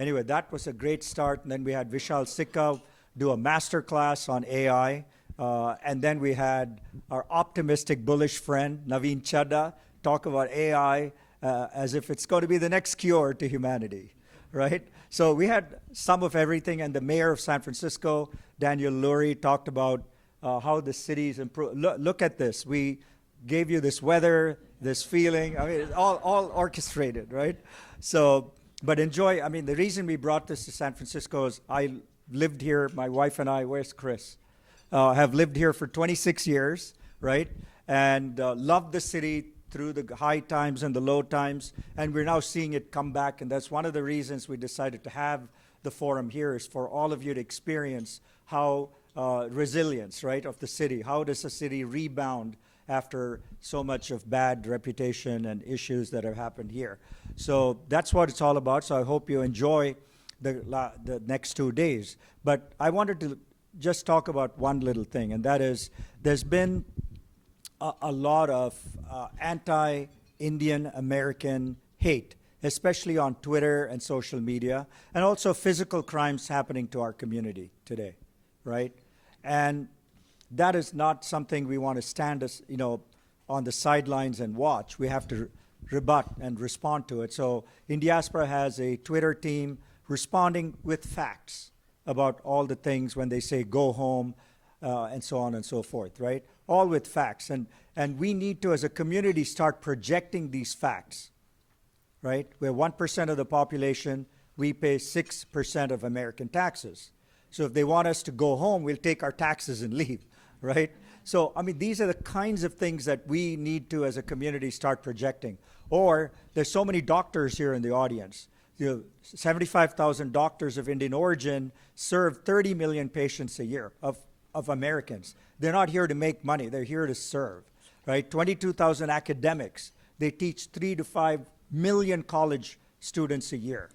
Anyway, that was a great start. And then we had Vishal Sikka do a master class on AI. And then we had our optimistic, bullish friend, Naveen Chadda, talk about AI as if it's going to be the next cure to humanity, right? So we had some of everything. And the mayor of San Francisco, Daniel Lurie, talked about how the city's improved. Look at this. We gave you this weather, this feeling. I mean, it's all orchestrated, right? So, but enjoy. I mean, the reason we brought this to San Francisco is I lived here, my wife and I, where's Chris? Have lived here for 26 years, right? And loved the city through the high times and the low times. And we're now seeing it come back. And that's one of the reasons we decided to have the forum here, is for all of you to experience how resilience, right, of the city. How does a city rebound after so much of bad reputation and issues that have happened here? So that's what it's all about. So I hope you enjoy the next 2 days. But I wanted to just talk about one little thing, and that is there's been a lot of anti-Indian American hate, especially on Twitter and social media, and also physical crimes happening to our community today, right? And that is not something we want to stand as, on the sidelines and watch. We have to rebut and respond to it. So Indiaspora has a Twitter team responding with facts about all the things when they say go home and so on and so forth, right? All with facts. And we need to, as a community, start projecting these facts, right? We're 1% of the population. We pay 6% of American taxes. So if they want us to go home, we'll take our taxes and leave, right? So, I mean, these are the kinds of things that we need to, as a community, start projecting. Or there's so many doctors here in the audience. 75,000 doctors of Indian origin serve 30 million patients a year of Americans. They're not here to make money. They're here to serve, right? 22,000 academics. They teach 3 to 5 million college students a year.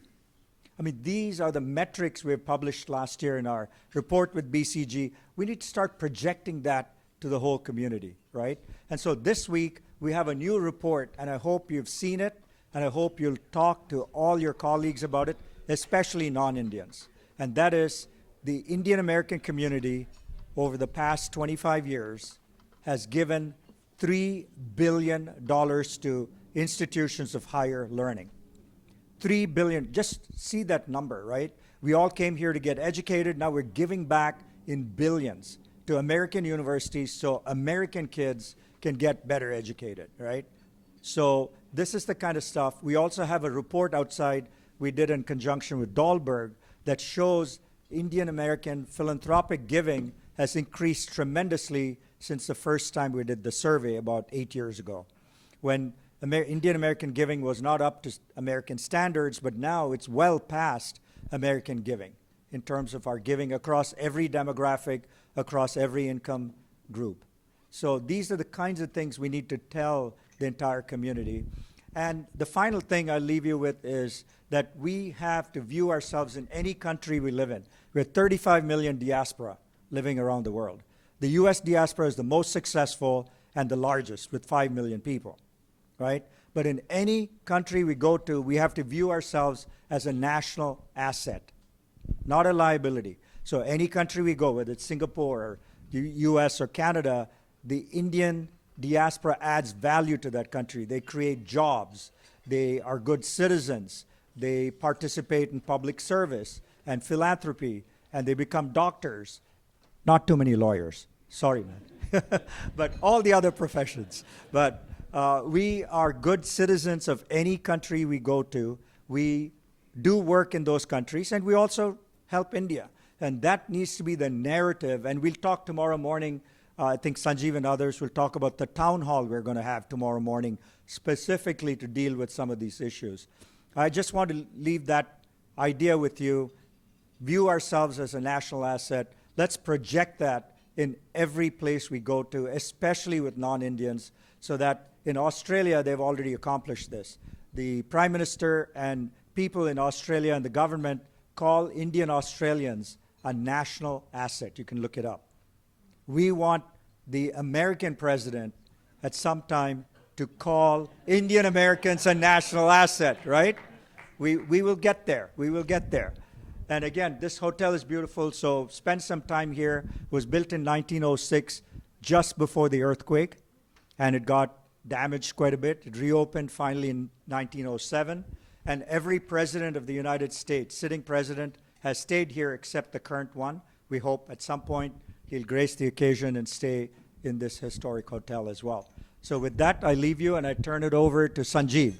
I mean, these are the metrics we published last year in our report with BCG. We need to start projecting that to the whole community, right? And so this week, we have a new report, and I hope you've seen it, and I hope you'll talk to all your colleagues about it, especially non-Indians. And that is the Indian American community over the past 25 years has given $3 billion to institutions of higher learning. 3 billion, just see that number, right? We all came here to get educated. Now we're giving back in billions to American universities so American kids can get better educated, right? So this is the kind of stuff. We also have a report outside we did in conjunction with Dahlberg that shows Indian American philanthropic giving has increased tremendously since the first time we did the survey about 8 years ago, when Indian American giving was not up to American standards, but now it's well past American giving in terms of our giving across every demographic, across every income group. So these are the kinds of things we need to tell the entire community. And the final thing I'll leave you with is that we have to view ourselves in any country we live in. We have 35 million diaspora living around the world. The US diaspora is the most successful and the largest with 5 million people, right? But in any country we go to, we have to view ourselves as a national asset, not a liability. So any country we go, whether it's Singapore or the US or Canada, the Indian diaspora adds value to that country. They create jobs. They are good citizens. They participate in public service and philanthropy, and they become doctors. Not too many lawyers. Sorry, man. But all the other professions. But we are good citizens of any country we go to. We do work in those countries, and we also help India. And that needs to be the narrative. And we'll talk tomorrow morning. I think Sanjeev and others will talk about the town hall we're going to have tomorrow morning, specifically to deal with some of these issues. I just want to leave that idea with you. View ourselves as a national asset. Let's project that in every place we go to, especially with non-Indians, so that in Australia, they've already accomplished this. The Prime Minister and people in Australia and the government call Indian Australians a national asset. You can look it up. We want the American president at some time to call Indian Americans a national asset, right? We will get there. We will get there. And again, this hotel is beautiful, so spend some time here. It was built in 1906, just before the earthquake, and it got damaged quite a bit. It reopened finally in 1907, and every president of the United States, sitting president, has stayed here except the current one. We hope at some point he'll grace the occasion and stay in this historic hotel as well. So with that, I leave you and I turn it over to Sanjeev.